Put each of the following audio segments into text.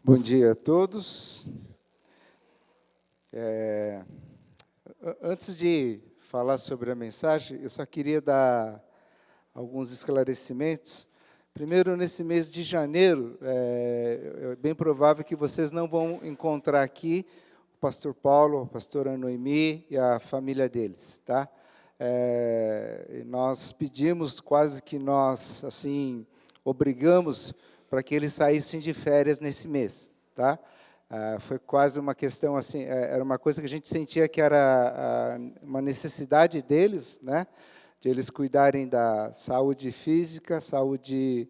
Bom dia a todos. Antes de falar sobre a mensagem, eu só queria dar alguns esclarecimentos. Primeiro, nesse mês de janeiro, é bem provável que vocês não vão encontrar aqui o pastor Paulo, a pastora Noemi e a família deles, tá? Nós pedimos, quase que nós, assim, obrigamos para que eles saíssem de férias nesse mês, tá? Foi quase uma questão assim, era uma coisa que a gente sentia que era uma necessidade deles, né? De eles cuidarem da saúde física, saúde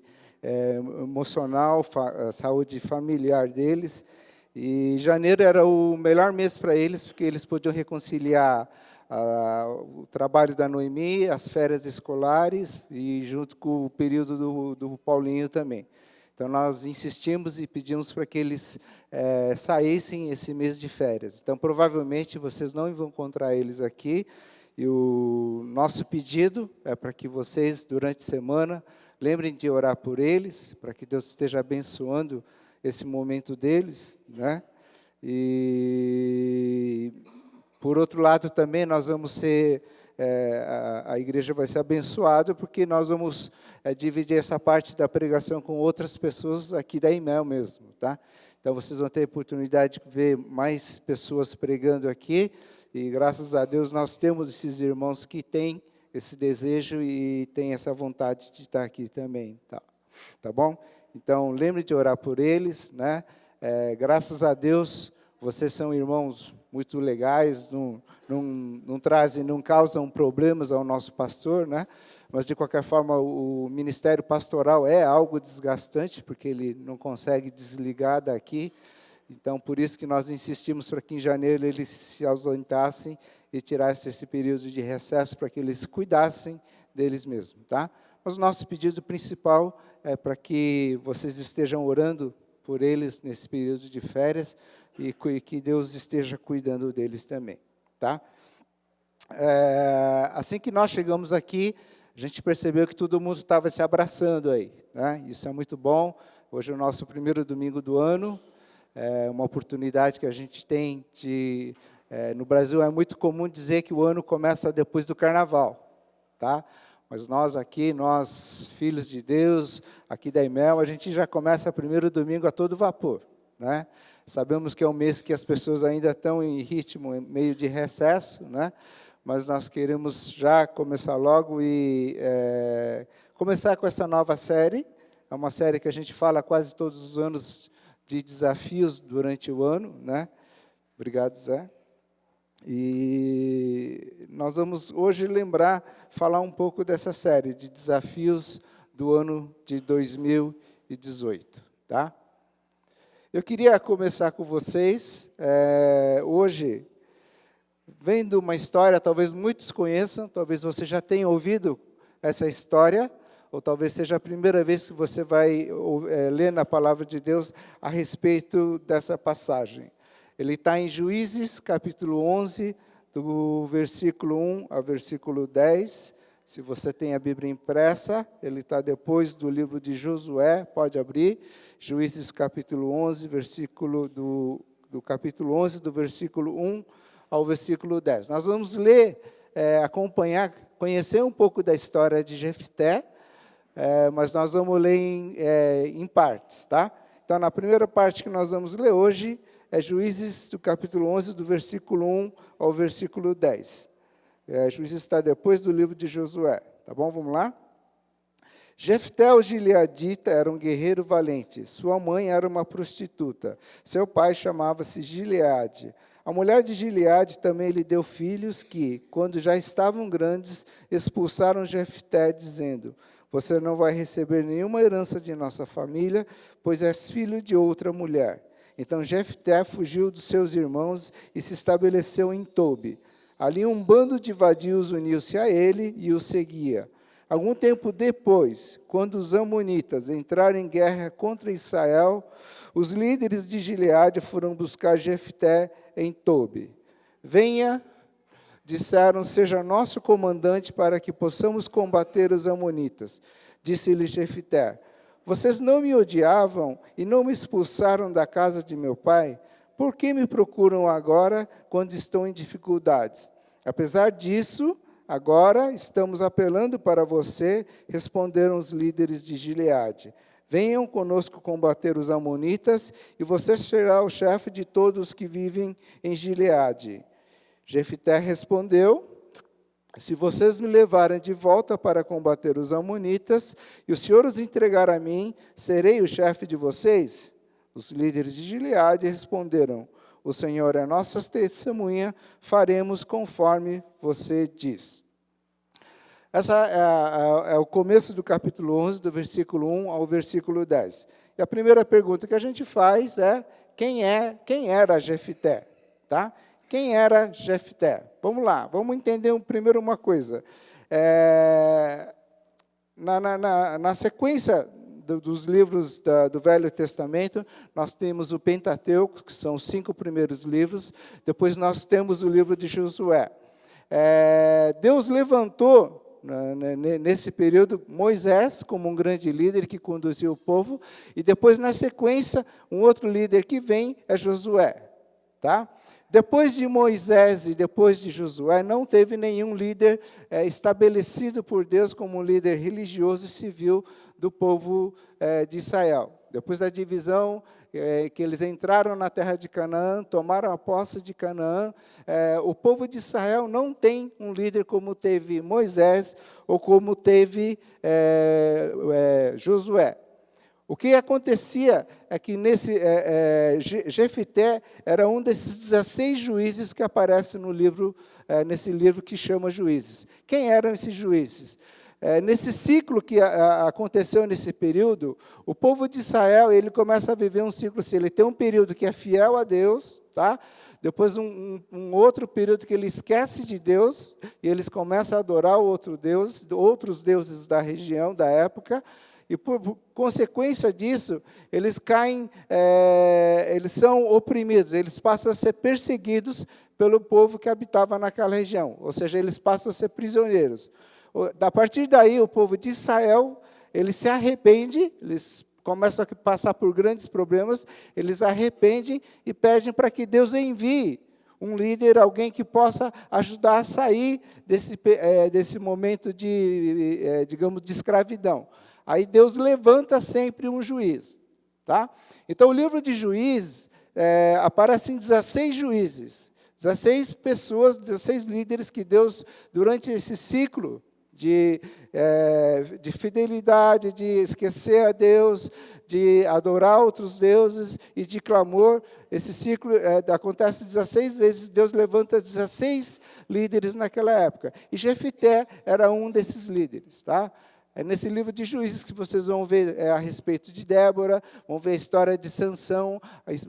emocional, saúde familiar deles. E janeiro era o melhor mês para eles, porque eles podiam reconciliar o trabalho da Noemi, as férias escolares e junto com o período do Paulinho também. Então, nós insistimos e pedimos para que eles saíssem esse mês de férias. Então, provavelmente, vocês não vão encontrar eles aqui. E o nosso pedido é para que vocês, durante a semana, lembrem de orar por eles, para que Deus esteja abençoando esse momento deles, né? E, por outro lado, também nós vamos ser... a igreja vai ser abençoada, porque nós vamos dividir essa parte da pregação com outras pessoas aqui da IMEL mesmo, tá? Então, vocês vão ter a oportunidade de ver mais pessoas pregando aqui, e graças a Deus nós temos esses irmãos que têm esse desejo e têm essa vontade de estar aqui também, tá bom? Então, lembre de orar por eles, né? Graças a Deus, vocês são irmãos muito legais, não trazem, não causam problemas ao nosso pastor, né? Mas, de qualquer forma, o ministério pastoral é algo desgastante, porque ele não consegue desligar daqui. Então, por isso que nós insistimos para que em janeiro eles se ausentassem e tirassem esse período de recesso para que eles cuidassem deles mesmos, tá? Mas o nosso pedido principal é para que vocês estejam orando por eles nesse período de férias, e que Deus esteja cuidando deles também, tá? Assim que nós chegamos aqui, a gente percebeu que todo mundo estava se abraçando aí, né? Isso é muito bom. Hoje é o nosso primeiro domingo do ano, é uma oportunidade que a gente tem de... no Brasil é muito comum dizer que o ano começa depois do carnaval, tá? Mas nós aqui, nós filhos de Deus, aqui da IMEL, a gente já começa o primeiro domingo a todo vapor, né? Sabemos que é um mês que as pessoas ainda estão em ritmo meio de recesso, né? Mas nós queremos já começar logo e começar com essa nova série. É uma série que a gente fala quase todos os anos de desafios durante o ano, né? Obrigado, Zé. E nós vamos hoje falar um pouco dessa série de desafios do ano de 2018, tá? Eu queria começar com vocês, hoje, vendo uma história, talvez muitos conheçam, talvez você já tenha ouvido essa história, ou talvez seja a primeira vez que você vai ler na Palavra de Deus a respeito dessa passagem. Ele está em Juízes, capítulo 11, do versículo 1 ao versículo 10. Se você tem a Bíblia impressa, ele está depois do livro de Josué, pode abrir. Juízes, capítulo 11, do capítulo 11, do versículo 1 ao versículo 10. Nós vamos ler, acompanhar, conhecer um pouco da história de Jefté, mas nós vamos ler em partes, tá? Então, na primeira parte que nós vamos ler hoje, é Juízes, do capítulo 11, do versículo 1 ao versículo 10. Juízes está depois do livro de Josué, tá bom? Vamos lá? Jefté, o gileadita, era um guerreiro valente. Sua mãe era uma prostituta. Seu pai chamava-se Gileade. A mulher de Gileade também lhe deu filhos que, quando já estavam grandes, expulsaram Jefté, dizendo: você não vai receber nenhuma herança de nossa família, pois és filho de outra mulher. Então Jefté fugiu dos seus irmãos e se estabeleceu em Tobi. Ali um bando de vadios uniu-se a ele e o seguia. Algum tempo depois, quando os amonitas entraram em guerra contra Israel, os líderes de Gileade foram buscar Jefté em Tobi. Venha, disseram, seja nosso comandante para que possamos combater os amonitas. Disse-lhe Jefté, vocês não me odiavam e não me expulsaram da casa de meu pai? Por que me procuram agora quando estou em dificuldades? Apesar disso, agora estamos apelando para você, responderam os líderes de Gileade. Venham conosco combater os amonitas, e você será o chefe de todos que vivem em Gileade. Jefté respondeu, se vocês me levarem de volta para combater os amonitas, e o Senhor os entregar a mim, serei o chefe de vocês? Os líderes de Gileade responderam, o Senhor é nossa testemunha, faremos conforme você diz. Essa é o começo do capítulo 11, do versículo 1 ao versículo 10. E a primeira pergunta que a gente faz é, quem era Jefté? Tá? Quem era Jefté? Vamos lá, vamos entender primeiro uma coisa. Na sequência dos livros do Velho Testamento, nós temos o Pentateuco, que são os 5 primeiros livros, depois nós temos o livro de Josué. Deus levantou, nesse período, Moisés como um grande líder que conduziu o povo, e depois, na sequência, um outro líder que vem é Josué. Tá? Depois de Moisés e depois de Josué, não teve nenhum líder estabelecido por Deus como um líder religioso e civil do povo de Israel. Depois da divisão, que eles entraram na terra de Canaã, tomaram a posse de Canaã, o povo de Israel não tem um líder como teve Moisés ou como teve Josué. O que acontecia é que Jefté era um desses 16 juízes que aparecem nesse livro que chama Juízes. Quem eram esses juízes? Nesse ciclo que aconteceu nesse período, o povo de Israel ele começa a viver um ciclo assim, ele tem um período que é fiel a Deus, tá? Depois um outro período que ele esquece de Deus, e eles começam a adorar outros deuses da região, da época, e por consequência disso, eles caem, eles são oprimidos, eles passam a ser perseguidos pelo povo que habitava naquela região, ou seja, eles passam a ser prisioneiros. A partir daí, o povo de Israel, ele se arrepende, eles começam a passar por grandes problemas, eles arrependem e pedem para que Deus envie um líder, alguém que possa ajudar a sair desse momento digamos, de escravidão. Aí Deus levanta sempre um juiz. Tá? Então, o livro de Juízes, aparecem 16 juízes, 16 pessoas, 16 líderes que Deus, durante esse ciclo de fidelidade, de esquecer a Deus, de adorar outros deuses e de clamor, esse ciclo acontece 16 vezes, Deus levanta 16 líderes naquela época. E Jefté era um desses líderes. Tá? É nesse livro de Juízes que vocês vão ver a respeito de Débora, vão ver a história de Sansão,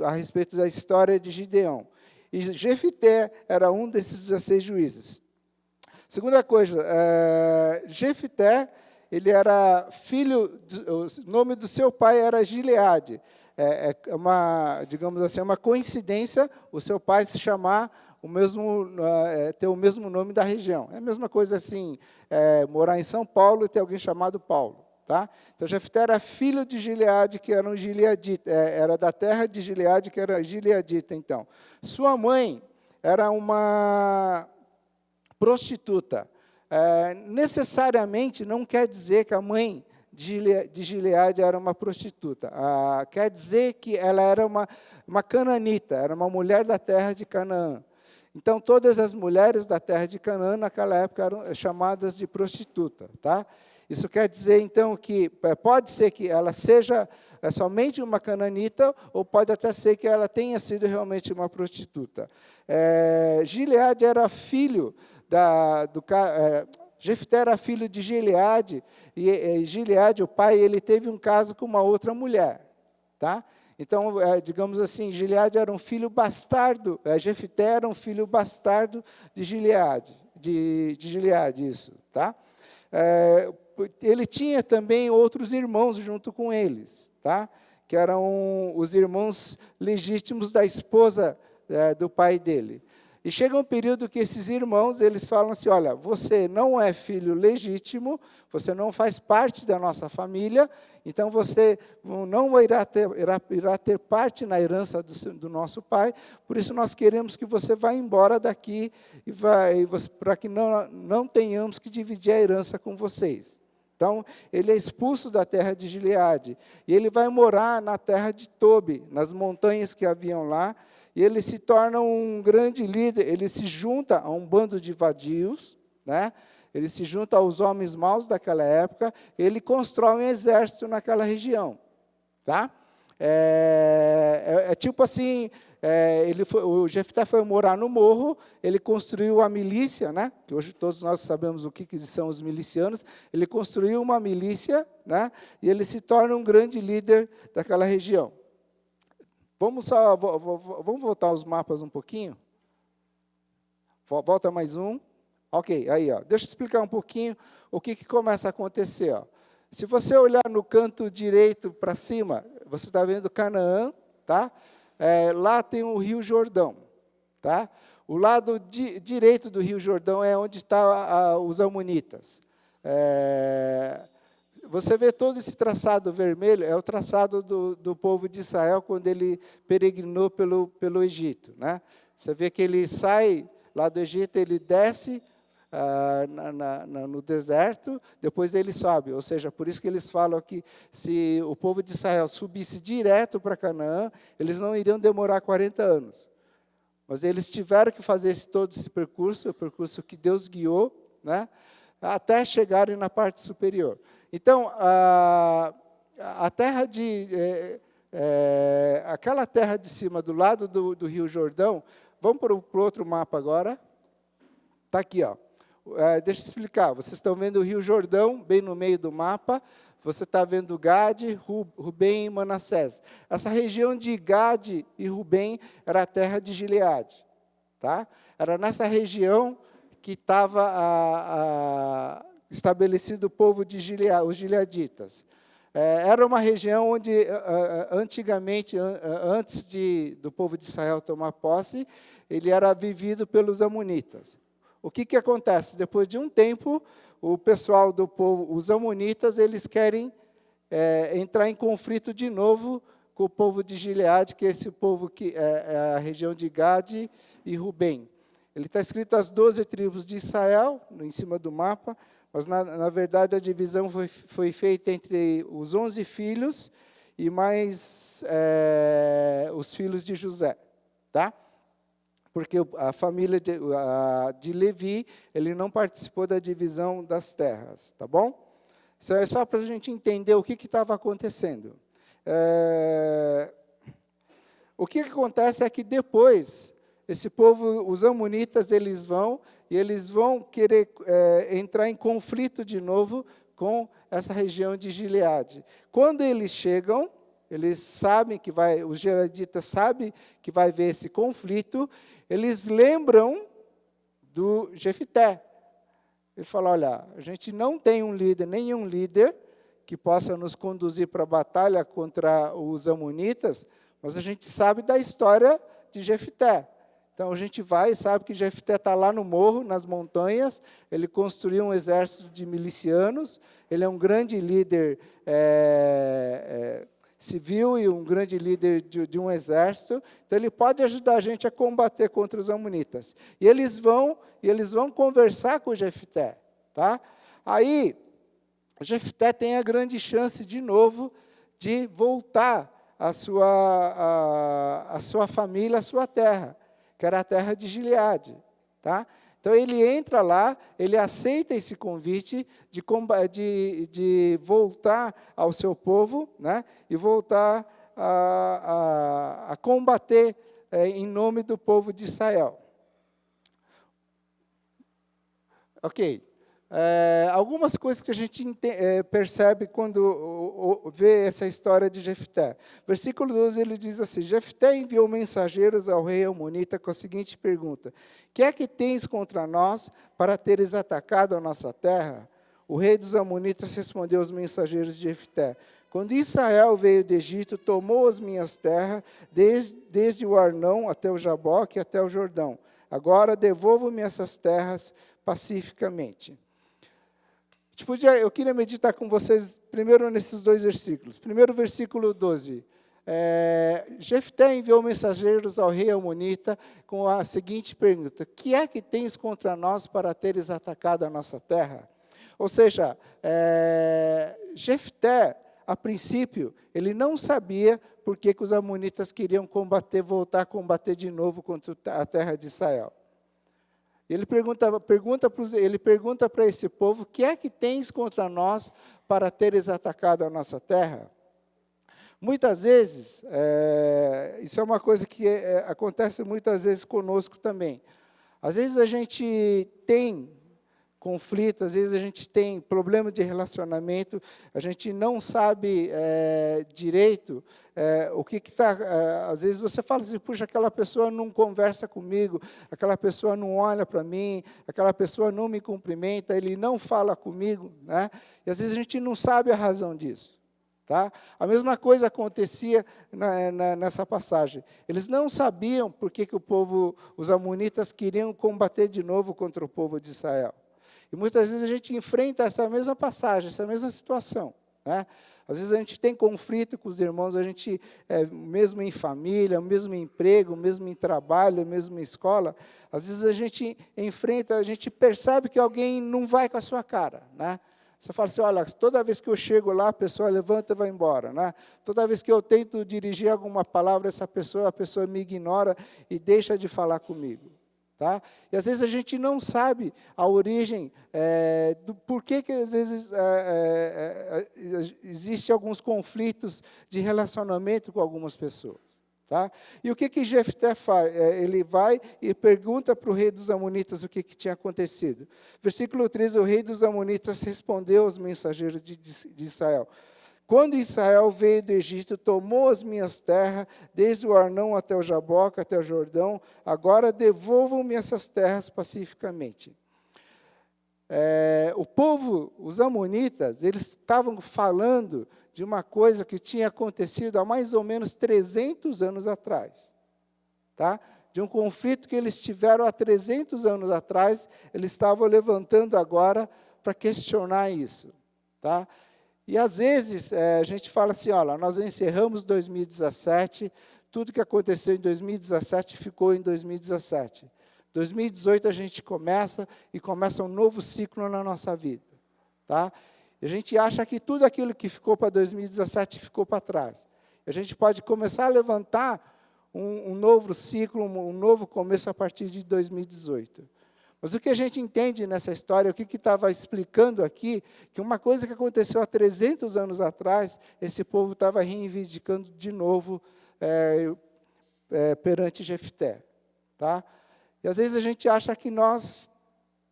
a respeito da história de Gideão. E Jefté era um desses 16 juízes. Segunda coisa, Jefté, ele era filho, o nome do seu pai era Gileade. Digamos assim, uma coincidência o seu pai se chamar ter o mesmo nome da região. É a mesma coisa assim, morar em São Paulo e ter alguém chamado Paulo. Tá? Então, Jefté era filho de Gileade, que era um gileadita, era da terra de Gileade, que era gileadita, então. Sua mãe era uma prostituta. Necessariamente não quer dizer que a mãe de Gileade era uma prostituta. Quer dizer que ela era uma cananita, era uma mulher da terra de Canaã. Então, todas as mulheres da terra de Canaã, naquela época, eram chamadas de prostituta. Tá? Isso quer dizer, então, que pode ser que ela seja somente uma cananita, ou pode até ser que ela tenha sido realmente uma prostituta. Gileade era filho Jefté era filho de Gileade, e Gileade, o pai, ele teve um caso com uma outra mulher. Tá? Então, digamos assim, Gileade era um filho bastardo, Jefté era um filho bastardo de Gileade, isso. Tá? ele tinha também outros irmãos junto com eles, tá? Que eram os irmãos legítimos da esposa do pai dele. E chega um período que esses irmãos, eles falam assim, olha, você não é filho legítimo, você não faz parte da nossa família, então você não irá ter parte na herança do nosso pai, por isso nós queremos que você vá embora daqui, para que não tenhamos que dividir a herança com vocês. Então, ele é expulso da terra de Gileade, e ele vai morar na terra de Tobi, nas montanhas que haviam lá, e ele se torna um grande líder, ele se junta a um bando de vadios, né? Ele se junta aos homens maus daquela época, ele constrói um exército naquela região. Tá? Tipo assim, o Jefté foi morar no morro, ele construiu a milícia, né? Que hoje todos nós sabemos o que são os milicianos, ele construiu uma milícia, né? E ele se torna um grande líder daquela região. Vamos voltar os mapas um pouquinho? Volta mais um. Ok, aí, ó. Deixa eu explicar um pouquinho o que começa a acontecer. Ó. Se você olhar no canto direito para cima, você está vendo Canaã, tá? Lá tem o Rio Jordão. Tá? O lado direito do Rio Jordão é onde estão os amonitas. Você vê todo esse traçado vermelho, é o traçado do povo de Israel quando ele peregrinou pelo Egito. Né? Você vê que ele sai lá do Egito, ele desce no deserto, depois ele sobe. Ou seja, por isso que eles falam que se o povo de Israel subisse direto para Canaã, eles não iriam demorar 40 anos. Mas eles tiveram que fazer todo esse percurso, o percurso que Deus guiou, né? Até chegarem na parte superior. Então, a terra aquela terra de cima, do lado do Rio Jordão, vamos para o outro mapa agora. Está aqui, ó. Deixa eu explicar. Vocês estão vendo o Rio Jordão, bem no meio do mapa. Você está vendo Gade, Rubem e Manassés. Essa região de Gade e Rubem era a terra de Gileade. Tá? Era nessa região que estava estabelecido o povo de Gileade, os gileaditas. Era uma região onde, antigamente, antes do povo de Israel tomar posse, ele era vivido pelos amonitas. O que acontece? Depois de um tempo, o pessoal do povo, os amonitas, eles querem entrar em conflito de novo com o povo de Gileade, que é esse povo que é a região de Gade e Rubem. Ele está escrito as 12 tribos de Israel, em cima do mapa, mas, na verdade, a divisão foi feita entre os 11 filhos e mais os filhos de José. Tá? Porque a família de Levi, ele não participou da divisão das terras. Tá bom? Isso é só para a gente entender o que estava acontecendo. O que acontece é que depois, esse povo, os amonitas, eles vão querer entrar em conflito de novo com essa região de Gileade. Quando eles chegam, eles sabem que os gileaditas sabem que vai haver esse conflito, eles lembram do Jefté. Ele fala, olha, a gente não tem nenhum líder que possa nos conduzir para a batalha contra os amonitas, mas a gente sabe da história de Jefté. Então, a gente vai e sabe que Jefté está lá no morro, nas montanhas, ele construiu um exército de milicianos, ele é um grande líder civil e um grande líder de um exército, então ele pode ajudar a gente a combater contra os amonitas. E eles vão conversar com Jefté. Tá? Aí, Jefté tem a grande chance, de novo, de voltar a sua família, a sua terra, que era a terra de Gileade. Tá? Então, ele entra lá, ele aceita esse convite de voltar ao seu povo, né? E voltar a combater em nome do povo de Israel. Ok. Algumas coisas que a gente percebe quando vê essa história de Jefté. Versículo 12, ele diz assim, Jefté enviou mensageiros ao rei amonita com a seguinte pergunta, que é que tens contra nós para teres atacado a nossa terra? o rei dos amonitas respondeu aos mensageiros de Jefté: quando Israel veio do Egito, tomou as minhas terras, desde o Arnão até o Jaboque e até o Jordão. Agora devolvo-me essas terras pacificamente. Eu queria meditar com vocês primeiro nesses dois versículos. Primeiro, versículo 12. Jefté enviou mensageiros ao rei amonita com a seguinte pergunta: que é que tens contra nós para teres atacado a nossa terra? Ou seja, Jefté, a princípio, ele não sabia por que os amonitas queriam voltar a combater de novo contra a terra de Israel. Ele pergunta para esse povo: que é que tens contra nós para teres atacado a nossa terra? Muitas vezes, isso é uma coisa que acontece muitas vezes conosco também. Às vezes a gente tem conflito, às vezes a gente tem problema de relacionamento, a gente não sabe direito o que está... às vezes você fala assim: puxa, aquela pessoa não conversa comigo, aquela pessoa não olha para mim, aquela pessoa não me cumprimenta, ele não fala comigo, né? E às vezes a gente não sabe a razão disso. Tá? A mesma coisa acontecia nessa passagem. Eles não sabiam por que os amonitas queriam combater de novo contra o povo de Israel. E muitas vezes a gente enfrenta essa mesma passagem, essa mesma situação, né? Às vezes a gente tem conflito com os irmãos, a gente, mesmo em família, mesmo em emprego, mesmo em trabalho, mesmo em escola, às vezes a gente enfrenta, a gente percebe que alguém não vai com a sua cara, né? Você fala assim: olha, toda vez que eu chego lá, a pessoa levanta e vai embora, né? Toda vez que eu tento dirigir alguma palavra, a pessoa me ignora e deixa de falar comigo. Tá? E às vezes a gente não sabe a origem do porquê que às vezes existe alguns conflitos de relacionamento com algumas pessoas. Tá? E o que Jefté faz? Ele vai e pergunta para o rei dos amonitas o que tinha acontecido. Versículo 13, o rei dos amonitas respondeu aos mensageiros de Israel: quando Israel veio do Egito, tomou as minhas terras, desde o Arnão até o Jaboque, até o Jordão, agora devolvam-me essas terras pacificamente. O povo, os amonitas, eles estavam falando de uma coisa que tinha acontecido há mais ou menos 300 anos atrás. Tá? De um conflito que eles tiveram há 300 anos atrás, eles estavam levantando agora para questionar isso. Tá? E, às vezes, a gente fala assim: olha, nós encerramos 2017, tudo que aconteceu em 2017 ficou em 2017. 2018 a gente começa um novo ciclo na nossa vida. Tá? E a gente acha que tudo aquilo que ficou para 2017 ficou para trás. A gente pode começar a levantar um novo ciclo, um novo começo a partir de 2018. Mas o que a gente entende nessa história, o que estava explicando aqui, que uma coisa que aconteceu há 300 anos atrás, esse povo estava reivindicando de novo perante Jefté. Tá? E às vezes a gente acha que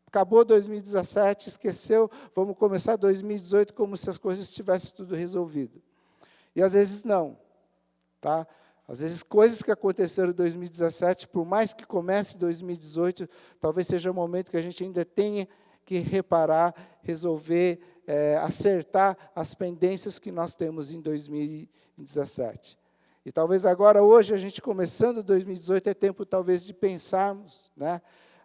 acabou 2017, esqueceu, vamos começar 2018 como se as coisas tivessem tudo resolvido. E às vezes não. Tá? Às vezes, coisas que aconteceram em 2017, por mais que comece 2018, talvez seja um momento que a gente ainda tenha que reparar, resolver, acertar as pendências que nós temos em 2017. E talvez agora, hoje, a gente começando 2018, é tempo talvez de pensarmos, né,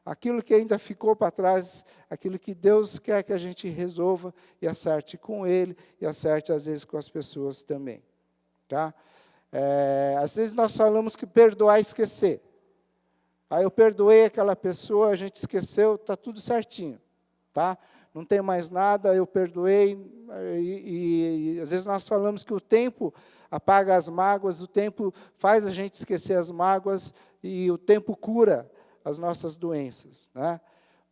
aquilo que ainda ficou para trás, aquilo que Deus quer que a gente resolva e acerte com Ele e acerte, às vezes, com as pessoas também. Tá? Às vezes nós falamos que perdoar é esquecer. Aí eu perdoei aquela pessoa, a gente esqueceu, está tudo certinho. Tá? Não tem mais nada, eu perdoei. E às vezes nós falamos que o tempo apaga as mágoas, o tempo faz a gente esquecer as mágoas e o tempo cura as nossas doenças. Né?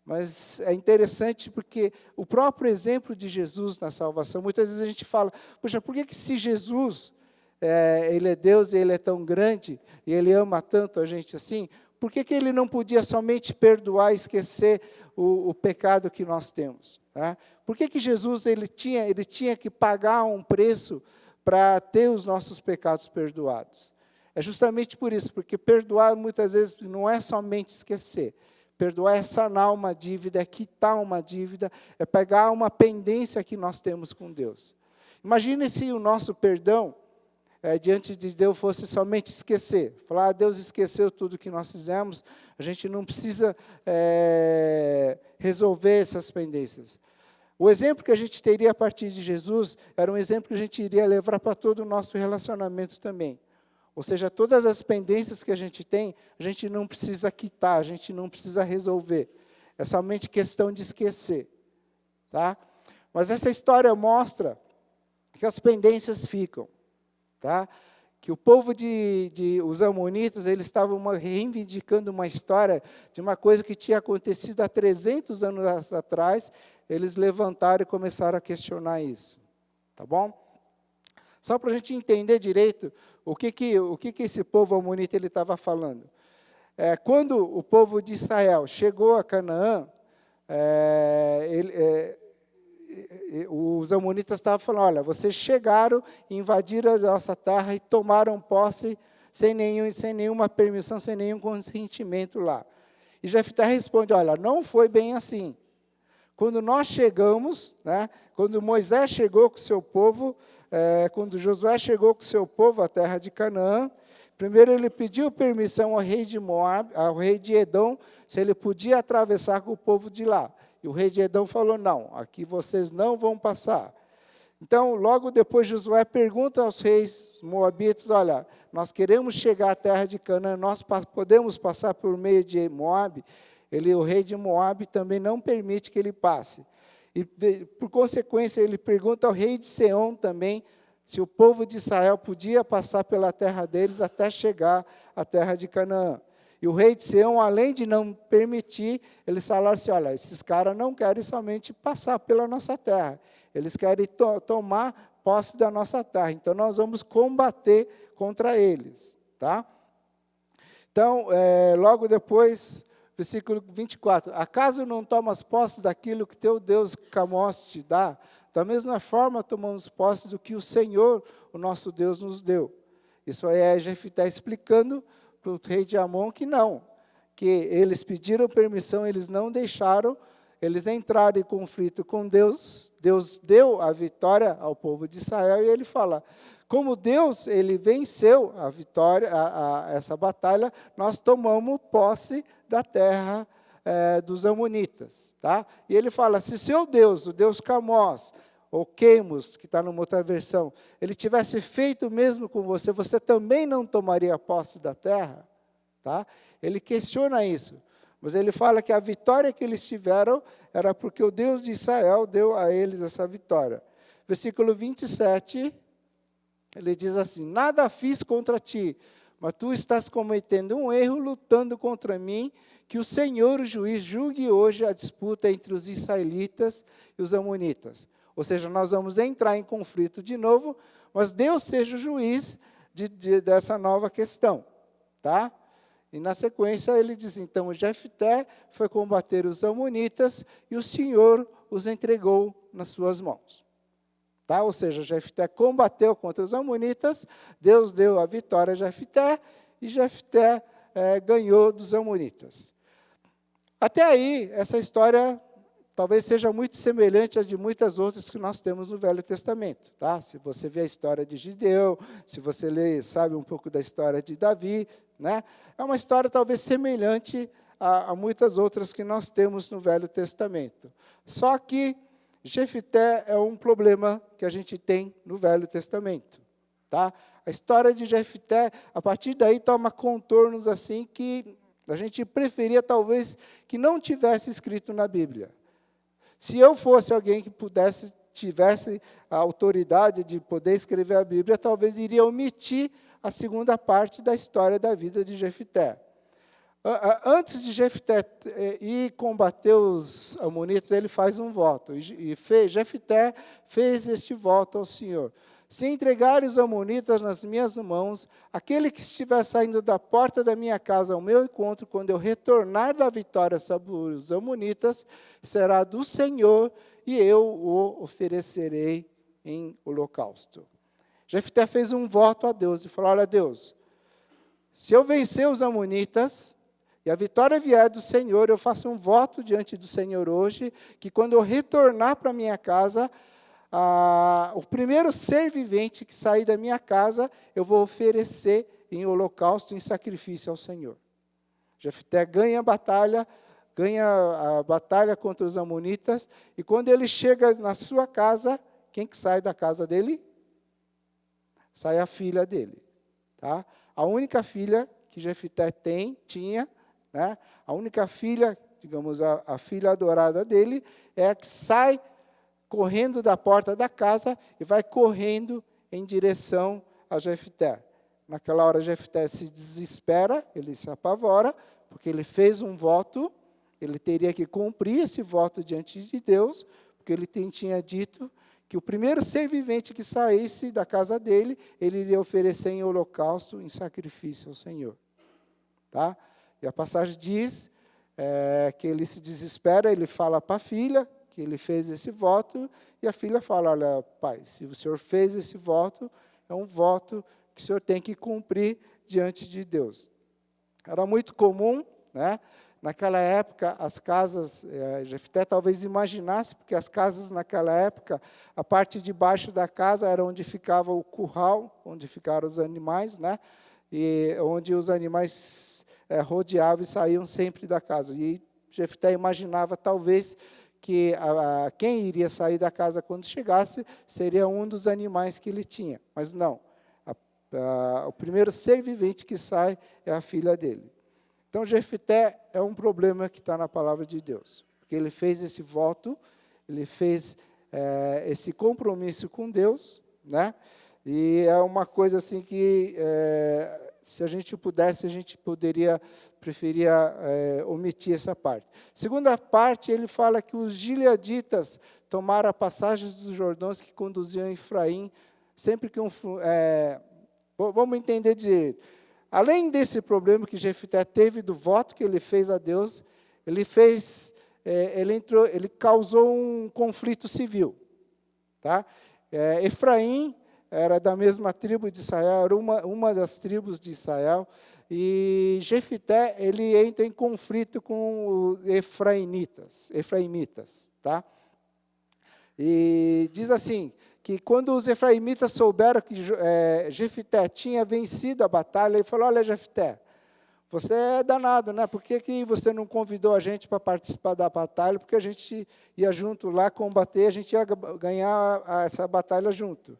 Mas é interessante porque o próprio exemplo de Jesus na salvação, muitas vezes a gente fala: poxa, por que se Jesus... Ele é Deus e Ele é tão grande, e Ele ama tanto a gente assim, por que Ele não podia somente perdoar e esquecer o pecado que nós temos? Né? Por que Jesus ele tinha que pagar um preço para ter os nossos pecados perdoados? É justamente por isso, porque perdoar muitas vezes não é somente esquecer. Perdoar é sanar uma dívida, é quitar uma dívida, é pegar uma pendência que nós temos com Deus. Imagine se o nosso perdão diante de Deus fosse somente esquecer. Falar, Deus esqueceu tudo que nós fizemos, a gente não precisa resolver essas pendências. O exemplo que a gente teria a partir de Jesus era um exemplo que a gente iria levar para todo o nosso relacionamento também. Ou seja, todas as pendências que a gente tem, a gente não precisa quitar, a gente não precisa resolver. É somente questão de esquecer. Tá? Mas essa história mostra que as pendências ficam. Tá? Que o povo os amonitas, eles estavam reivindicando uma história de uma coisa que tinha acontecido há 300 anos atrás, eles levantaram e começaram a questionar isso. Tá bom? Só para a gente entender direito o que esse povo amonita ele estava falando. Quando o povo de Israel chegou a Canaã, os amonitas estavam falando, olha, vocês chegaram, invadiram a nossa terra e tomaram posse sem nenhuma permissão, sem nenhum consentimento lá. E Jefté responde, olha, não foi bem assim. Quando nós chegamos, né, quando Moisés chegou com o seu povo, quando Josué chegou com o seu povo à terra de Canaã, primeiro ele pediu permissão ao rei de Moab, ao rei de Edom, se ele podia atravessar com o povo de lá. E o rei de Edom falou, não, aqui vocês não vão passar. Então, logo depois, Josué pergunta aos reis moabitas, olha, nós queremos chegar à terra de Canaã, nós podemos passar por meio de Moab? O rei de Moab também não permite que ele passe. E, por consequência, ele pergunta ao rei de Seom também, se o povo de Israel podia passar pela terra deles até chegar à terra de Canaã. E o rei de Seom, além de não permitir, eles falaram assim, olha, esses caras não querem somente passar pela nossa terra, eles querem tomar posse da nossa terra, então nós vamos combater contra eles. Tá? Então, logo depois, versículo 24, acaso não tomas posse daquilo que teu Deus Camós te dá? Da mesma forma tomamos posse do que o Senhor, o nosso Deus, nos deu. Isso aí é Jefté explicando para o rei de Amon que não, que eles pediram permissão, eles não deixaram, eles entraram em conflito com Deus, Deus deu a vitória ao povo de Israel, e ele fala, como Deus ele venceu a vitória, essa batalha, nós tomamos posse da terra dos amonitas. Tá? E ele fala, se seu Deus, o Deus Camós, ou Quemos, que está numa outra versão, ele tivesse feito o mesmo com você, você também não tomaria posse da terra? Tá? Ele questiona isso, mas ele fala que a vitória que eles tiveram era porque o Deus de Israel deu a eles essa vitória. Versículo 27, ele diz assim, nada fiz contra ti, mas tu estás cometendo um erro lutando contra mim, que o Senhor, o juiz, julgue hoje a disputa entre os israelitas e os amonitas. Ou seja, nós vamos entrar em conflito de novo, mas Deus seja o juiz dessa nova questão. Tá? E na sequência ele diz, então, Jefté foi combater os amonitas e o Senhor os entregou nas suas mãos. Tá? Ou seja, Jefté combateu contra os amonitas, Deus deu a vitória a Jefté, e Jefté ganhou dos amonitas. Até aí, essa história talvez seja muito semelhante à de muitas outras que nós temos no Velho Testamento. Tá? Se você vê a história de Gideão, se você sabe um pouco da história de Davi, né? É uma história talvez semelhante a muitas outras que nós temos no Velho Testamento. Só que Jefté é um problema que a gente tem no Velho Testamento. Tá? A história de Jefté, a partir daí, toma contornos assim que a gente preferia talvez que não tivesse escrito na Bíblia. Se eu fosse alguém que tivesse a autoridade de poder escrever a Bíblia, talvez iria omitir a segunda parte da história da vida de Jefté. Antes de Jefté ir combater os amonitas, ele faz um voto. Jefté fez este voto ao Senhor. Se entregares os amonitas nas minhas mãos, aquele que estiver saindo da porta da minha casa ao meu encontro, quando eu retornar da vitória sobre os amonitas, será do Senhor, e eu o oferecerei em holocausto. Jefté fez um voto a Deus e falou, olha Deus, se eu vencer os amonitas, e a vitória vier do Senhor, eu faço um voto diante do Senhor hoje, que quando eu retornar para minha casa, o primeiro ser vivente que sair da minha casa, eu vou oferecer em holocausto, em sacrifício ao Senhor. Jefté ganha a batalha contra os amonitas, e quando ele chega na sua casa, quem que sai da casa dele? Sai a filha dele. Tá? A única filha que Jefté tinha, né? A única filha, digamos, a filha adorada dele, é a que sai correndo da porta da casa e vai correndo em direção a Jefté. Naquela hora, Jefté se desespera, ele se apavora, porque ele fez um voto, ele teria que cumprir esse voto diante de Deus, porque ele tinha dito que o primeiro ser vivente que saísse da casa dele, ele iria oferecer em holocausto, em sacrifício ao Senhor. Tá? E a passagem diz que ele se desespera, ele fala para a filha que ele fez esse voto, e a filha fala, olha, pai, se o senhor fez esse voto, é um voto que o senhor tem que cumprir diante de Deus. Era muito comum, né? Naquela época, as casas, Jefté talvez imaginasse, porque as casas naquela época, a parte de baixo da casa era onde ficava o curral, onde ficaram os animais, né? E onde os animais rodeavam e saíam sempre da casa. E Jefté imaginava, talvez, que quem iria sair da casa quando chegasse seria um dos animais que ele tinha. Mas não, o primeiro ser vivente que sai é a filha dele. Então, Jefté é um problema que está na palavra de Deus, porque ele fez esse voto, ele fez esse compromisso com Deus, né? E é uma coisa assim que, se a gente pudesse, a gente preferia omitir essa parte. Segunda parte, ele fala que os gileaditas tomaram a passagem dos Jordões que conduziam a Efraim, sempre que vamos entender direito. Além desse problema que Jefté teve do voto que ele fez a Deus, ele causou um conflito civil. Tá? Efraim era da mesma tribo de Israel, era uma das tribos de Israel, e Jefté, ele entra em conflito com os efraimitas. Tá? E diz assim, que quando os efraimitas souberam que Jefté tinha vencido a batalha, ele falou, olha, Jefté, você é danado, né? Por que você não convidou a gente para participar da batalha? Porque a gente ia junto lá combater, a gente ia ganhar essa batalha junto.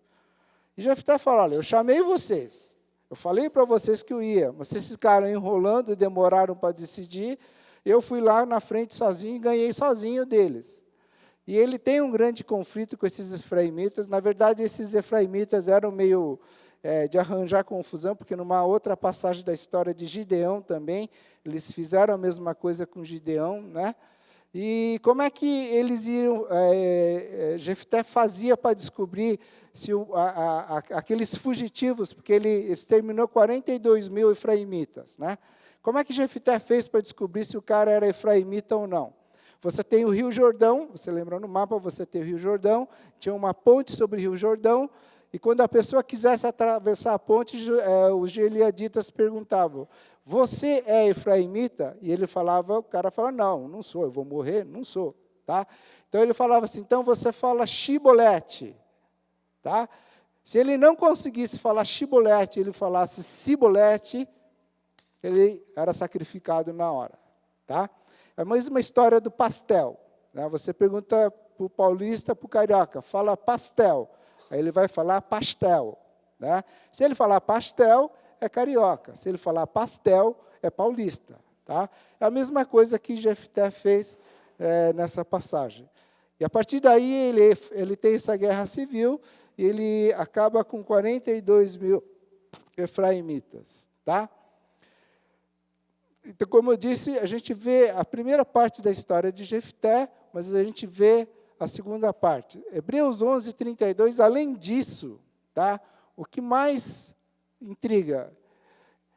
E Jefté falou, olha, eu chamei vocês, eu falei para vocês que eu ia, mas vocês ficaram enrolando e demoraram para decidir, eu fui lá na frente sozinho e ganhei sozinho deles. E ele tem um grande conflito com esses efraimitas. Na verdade, esses efraimitas eram meio de arranjar confusão, porque numa outra passagem da história de Gideão também, eles fizeram a mesma coisa com Gideão, né? E como é que eles iam, Jefté fazia para descobrir se aqueles fugitivos, porque ele exterminou 42 mil efraimitas, né? Como é que Jefté fez para descobrir se o cara era efraimita ou não? Você tem o Rio Jordão, você lembra no mapa, você tem o Rio Jordão, tinha uma ponte sobre o Rio Jordão, e quando a pessoa quisesse atravessar a ponte, os gileaditas perguntavam, você é efraimita? E ele falava, o cara falava, não sou, eu vou morrer? Não sou. Tá? Então ele falava assim, então você fala Shibolete. Tá? Se ele não conseguisse falar Shibolete, ele falasse Sibolete, ele era sacrificado na hora. Tá? É a mesma história do pastel. Né? Você pergunta para o paulista, para o carioca, fala pastel. Aí ele vai falar pastel. Né? Se ele falar pastel, é carioca. Se ele falar pastel, é paulista. Tá? É a mesma coisa que Jefté fez nessa passagem. E a partir daí ele tem essa guerra civil e ele acaba com 42 mil efraimitas. Tá? Então, como eu disse, a gente vê a primeira parte da história de Jefté, mas a gente vê a segunda parte. Hebreus 11, 32, além disso, tá? O que mais intriga?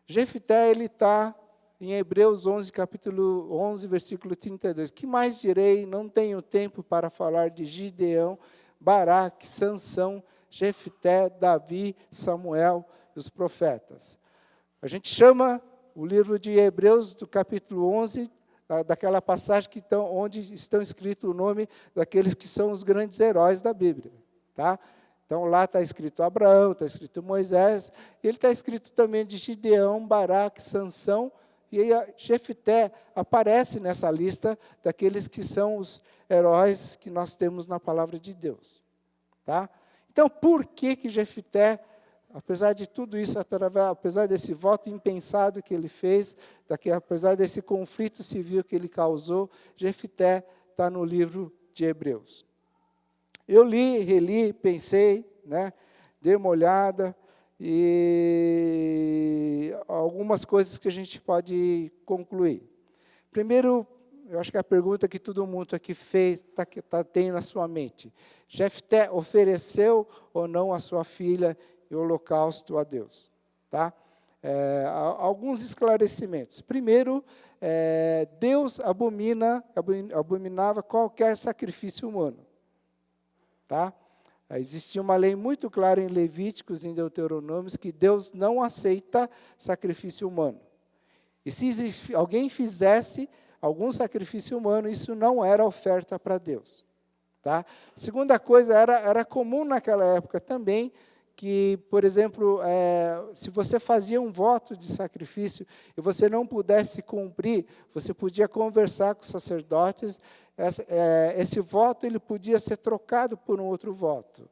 Jefté, ele está em Hebreus 11, capítulo 11, versículo 32. Que mais direi? Não tenho tempo para falar de Gideão, Baraque, Sansão, Jefté, Davi, Samuel e os profetas. A gente chama o livro de Hebreus, do capítulo 11, daquela passagem onde estão escrito o nome daqueles que são os grandes heróis da Bíblia. Tá? Então, lá está escrito Abraão, está escrito Moisés, e ele está escrito também de Gideão, Baraque, Sansão, e aí Jefté aparece nessa lista daqueles que são os heróis que nós temos na palavra de Deus. Tá? Então, por que Jefté, apesar de tudo isso, apesar desse voto impensado que ele fez, apesar desse conflito civil que ele causou, Jefté está no livro de Hebreus. Eu li, reli, pensei, dei uma olhada, e algumas coisas que a gente pode concluir. Primeiro, eu acho que a pergunta que todo mundo aqui fez, tem na sua mente. Jefté ofereceu ou não a sua filha em holocausto a Deus? Tá? Alguns esclarecimentos. Primeiro, Deus abominava qualquer sacrifício humano. Tá? Existia uma lei muito clara em Levíticos e em Deuteronômios que Deus não aceita sacrifício humano. E se alguém fizesse algum sacrifício humano, isso não era oferta para Deus. Tá? Segunda coisa, era comum naquela época também que, por exemplo, se você fazia um voto de sacrifício e você não pudesse cumprir, você podia conversar com os sacerdotes. Esse voto ele podia ser trocado por um outro voto.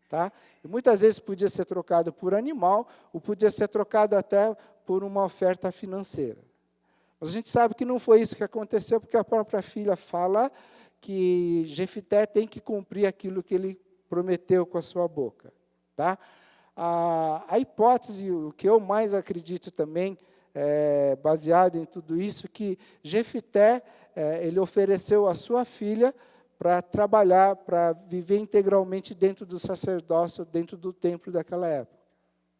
Tá? E muitas vezes podia ser trocado por animal, ou podia ser trocado até por uma oferta financeira. Mas a gente sabe que não foi isso que aconteceu, porque a própria filha fala que Jefté tem que cumprir aquilo que ele prometeu com a sua boca. Tá? A hipótese, o que eu mais acredito também, baseado em tudo isso, que Jefté, ele ofereceu a sua filha para trabalhar, para viver integralmente dentro do sacerdócio, dentro do templo daquela época.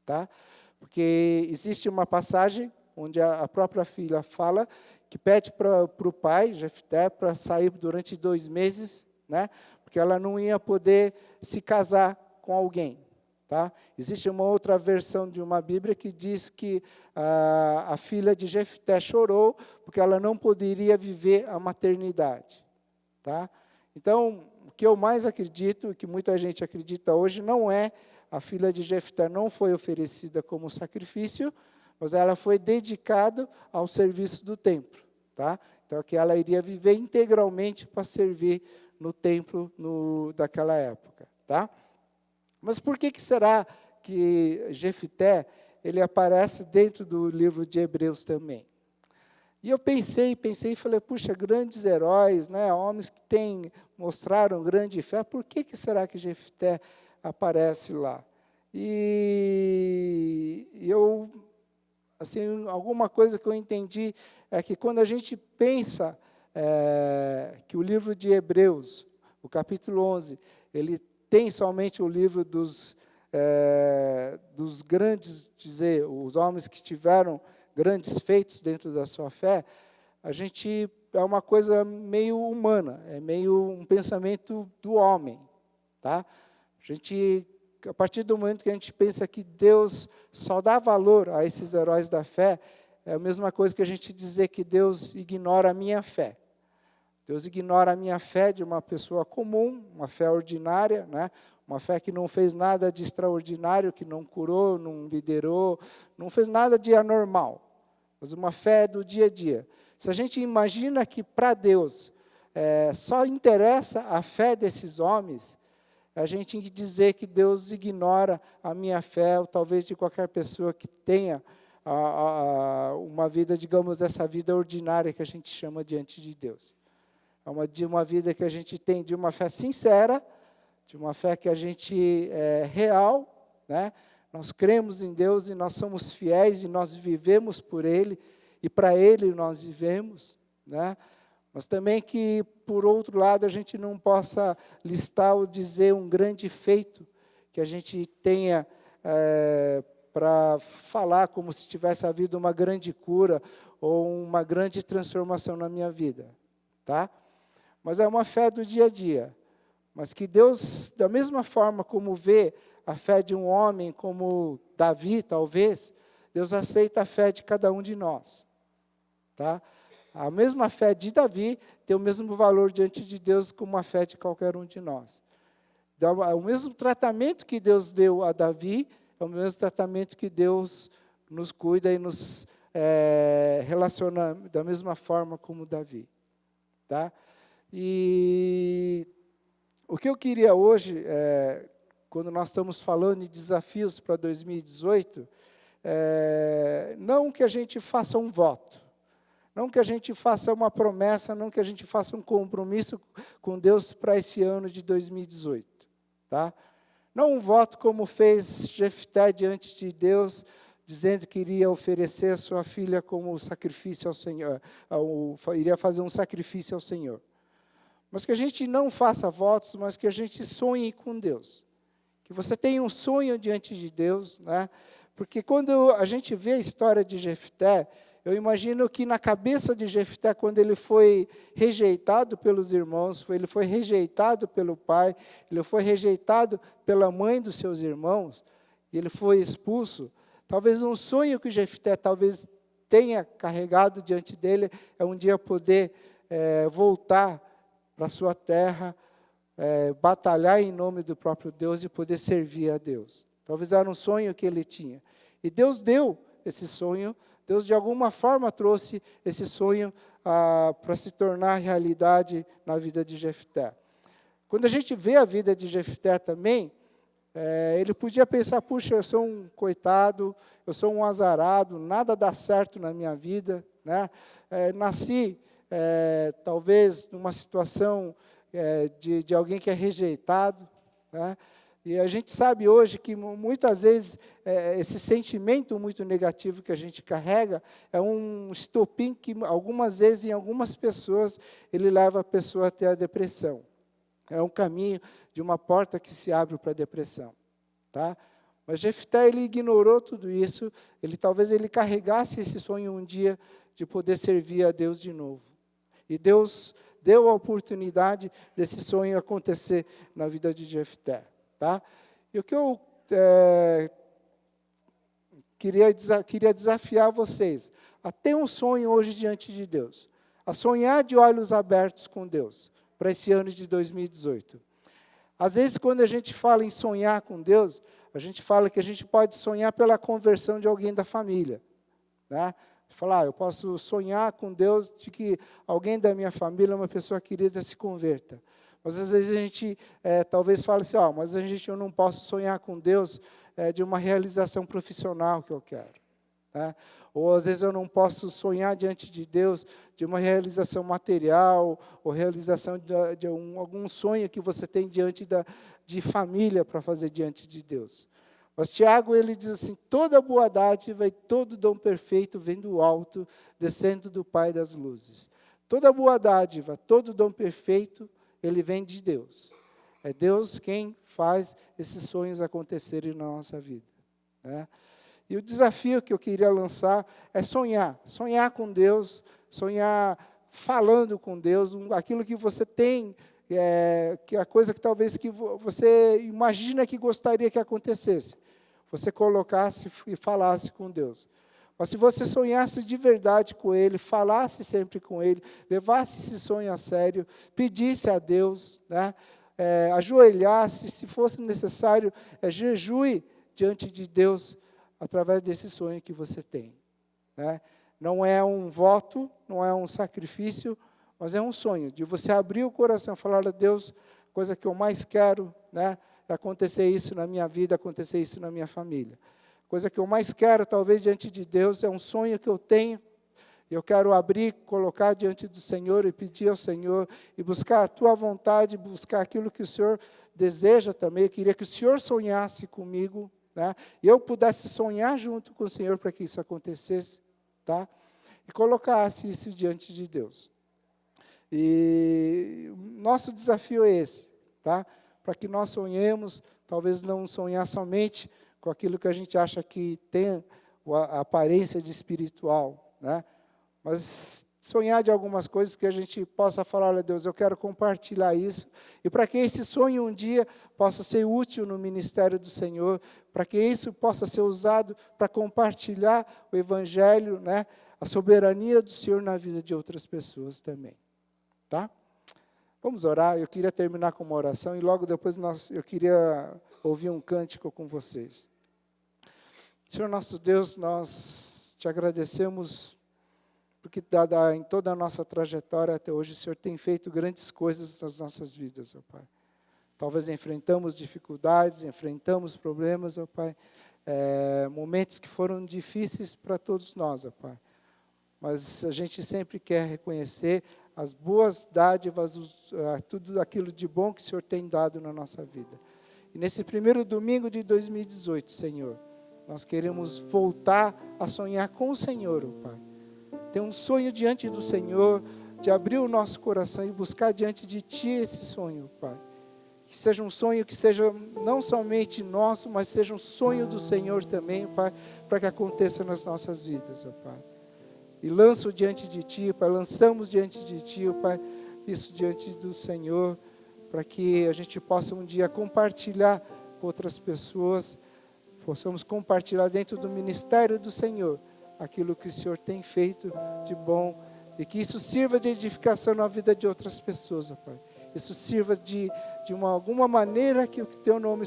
Tá? Porque existe uma passagem onde a própria filha fala que pede para o pai, Jefté, para sair durante 2 meses, porque ela não ia poder se casar com alguém. Tá? Existe uma outra versão de uma Bíblia que diz que a filha de Jefté chorou porque ela não poderia viver a maternidade. Tá? Então, o que eu mais acredito, o que muita gente acredita hoje, não é a filha de Jefté não foi oferecida como sacrifício, mas ela foi dedicada ao serviço do templo. Tá? Então, que ela iria viver integralmente para servir no templo daquela época. Tá? Mas por que será que Jefté ele aparece dentro do livro de Hebreus também? E eu pensei e falei, puxa, grandes heróis, homens que mostraram grande fé, por que será que Jefté aparece lá? E eu, assim, alguma coisa que eu entendi é que quando a gente pensa que o livro de Hebreus, o capítulo 11, ele tem somente o livro dos grandes, os homens que tiveram grandes feitos dentro da sua fé, a gente é uma coisa meio humana, é meio um pensamento do homem. Tá? A partir do momento que a gente pensa que Deus só dá valor a esses heróis da fé, é a mesma coisa que a gente dizer que Deus ignora a minha fé. Deus ignora a minha fé de uma pessoa comum, uma fé ordinária, uma fé que não fez nada de extraordinário, que não curou, não liderou, não fez nada de anormal, mas uma fé do dia a dia. Se a gente imagina que para Deus só interessa a fé desses homens, a gente tem que dizer que Deus ignora a minha fé, ou talvez de qualquer pessoa que tenha uma vida, digamos, essa vida ordinária que a gente chama diante de Deus. De uma vida que a gente tem, de uma fé sincera, de uma fé que a gente é real, Nós cremos em Deus e nós somos fiéis e nós vivemos por Ele, e para Ele nós vivemos, Mas também que, por outro lado, a gente não possa listar ou dizer um grande feito que a gente tenha para falar como se tivesse havido uma grande cura ou uma grande transformação na minha vida. Tá? Mas é uma fé do dia a dia. Mas que Deus, da mesma forma como vê a fé de um homem como Davi, talvez, Deus aceita a fé de cada um de nós. Tá? A mesma fé de Davi tem o mesmo valor diante de Deus como a fé de qualquer um de nós. O mesmo tratamento que Deus deu a Davi é o mesmo tratamento que Deus nos cuida e nos relaciona da mesma forma como Davi. Tá? E o que eu queria hoje, quando nós estamos falando de desafios para 2018, não que a gente faça um voto, não que a gente faça uma promessa, não que a gente faça um compromisso com Deus para esse ano de 2018. Tá? Não um voto como fez Jefté diante de Deus, dizendo que iria oferecer a sua filha como sacrifício ao Senhor, iria fazer um sacrifício ao Senhor. Mas que a gente não faça votos, mas que a gente sonhe com Deus. Que você tenha um sonho diante de Deus, né? Porque quando a gente vê a história de Jefté, eu imagino que na cabeça de Jefté, quando ele foi rejeitado pelos irmãos, ele foi rejeitado pelo pai, ele foi rejeitado pela mãe dos seus irmãos, e ele foi expulso, talvez um sonho que Jefté talvez tenha carregado diante dele é um dia poder voltar para a sua terra, batalhar em nome do próprio Deus e poder servir a Deus. Talvez era um sonho que ele tinha. E Deus deu esse sonho, Deus de alguma forma trouxe esse sonho para se tornar realidade na vida de Jefté. Quando a gente vê a vida de Jefté também, ele podia pensar, puxa, eu sou um coitado, eu sou um azarado, nada dá certo na minha vida, né? Nasci, talvez, numa situação de alguém que é rejeitado, né? E a gente sabe hoje que muitas vezes esse sentimento muito negativo que a gente carrega é um estopim que algumas vezes em algumas pessoas ele leva a pessoa até a depressão. É um caminho de uma porta que se abre para a depressão. Tá? Mas Jefté, ele ignorou tudo isso, talvez ele carregasse esse sonho um dia de poder servir a Deus de novo. E Deus deu a oportunidade desse sonho acontecer na vida de Jefté. Tá? E o que eu queria desafiar vocês a ter um sonho hoje diante de Deus, a sonhar de olhos abertos com Deus, para esse ano de 2018. Às vezes, quando a gente fala em sonhar com Deus, a gente fala que a gente pode sonhar pela conversão de alguém da família. Né? Falar, eu posso sonhar com Deus de que alguém da minha família, uma pessoa querida, se converta. Mas às vezes a gente talvez fale assim, mas eu não posso sonhar com Deus de uma realização profissional que eu quero. Né? Ou às vezes eu não posso sonhar diante de Deus de uma realização material, ou realização de algum sonho que você tem diante de família para fazer diante de Deus. Mas Tiago, ele diz assim, toda boa dádiva e todo dom perfeito vem do alto, descendo do Pai das luzes. Toda boa dádiva, todo dom perfeito, ele vem de Deus. É Deus quem faz esses sonhos acontecerem na nossa vida. Né? E o desafio que eu queria lançar é sonhar. Sonhar com Deus, sonhar falando com Deus, aquilo que você tem, que é a coisa que talvez que você imagina que gostaria que acontecesse. Você colocasse e falasse com Deus. Mas se você sonhasse de verdade com Ele, falasse sempre com Ele, levasse esse sonho a sério, pedisse a Deus, né? Ajoelhasse, se fosse necessário, jejue diante de Deus, através desse sonho que você tem. Né? Não é um voto, não é um sacrifício, mas é um sonho, de você abrir o coração e falar a Deus, coisa que eu mais quero, né? É acontecer isso na minha vida, acontecer isso na minha família. Coisa que eu mais quero, talvez, diante de Deus, é um sonho que eu tenho. Eu quero abrir, colocar diante do Senhor e pedir ao Senhor, e buscar a Tua vontade, buscar aquilo que o Senhor deseja também. Eu queria que o Senhor sonhasse comigo, né? E eu pudesse sonhar junto com o Senhor para que isso acontecesse, tá? E colocasse isso diante de Deus. E nosso desafio é esse, tá? Para que nós sonhemos, talvez não sonhar somente com aquilo que a gente acha que tem a aparência de espiritual, né? Mas sonhar de algumas coisas que a gente possa falar, olha Deus, eu quero compartilhar isso, e para que esse sonho um dia possa ser útil no ministério do Senhor, para que isso possa ser usado para compartilhar o Evangelho, né, a soberania do Senhor na vida de outras pessoas também. Tá? Vamos orar, eu queria terminar com uma oração, e logo depois eu queria ouvir um cântico com vocês. Senhor nosso Deus, nós te agradecemos, porque em toda a nossa trajetória até hoje, o Senhor tem feito grandes coisas nas nossas vidas, ó Pai. Talvez enfrentamos dificuldades, enfrentamos problemas, ó Pai, momentos que foram difíceis para todos nós, ó Pai. Mas a gente sempre quer reconhecer as boas dádivas, tudo aquilo de bom que o Senhor tem dado na nossa vida. E nesse primeiro domingo de 2018, Senhor, nós queremos voltar a sonhar com o Senhor, ó Pai. Ter um sonho diante do Senhor, de abrir o nosso coração e buscar diante de Ti esse sonho, Pai. Que seja um sonho que seja não somente nosso, mas seja um sonho do Senhor também, Pai, para que aconteça nas nossas vidas, ó Pai. E lanço diante de Ti, Pai, lançamos diante de Ti, Pai, isso diante do Senhor, para que a gente possa um dia compartilhar com outras pessoas, possamos compartilhar dentro do ministério do Senhor, aquilo que o Senhor tem feito de bom, e que isso sirva de edificação na vida de outras pessoas, ó Pai. Isso sirva de alguma maneira que o Teu nome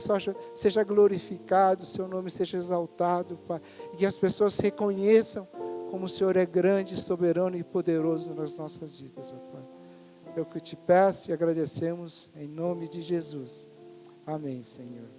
seja glorificado, o Seu nome seja exaltado, Pai, e que as pessoas reconheçam como o Senhor é grande, soberano e poderoso nas nossas vidas, ó Pai. É o que eu te peço e agradecemos em nome de Jesus. Amém, Senhor.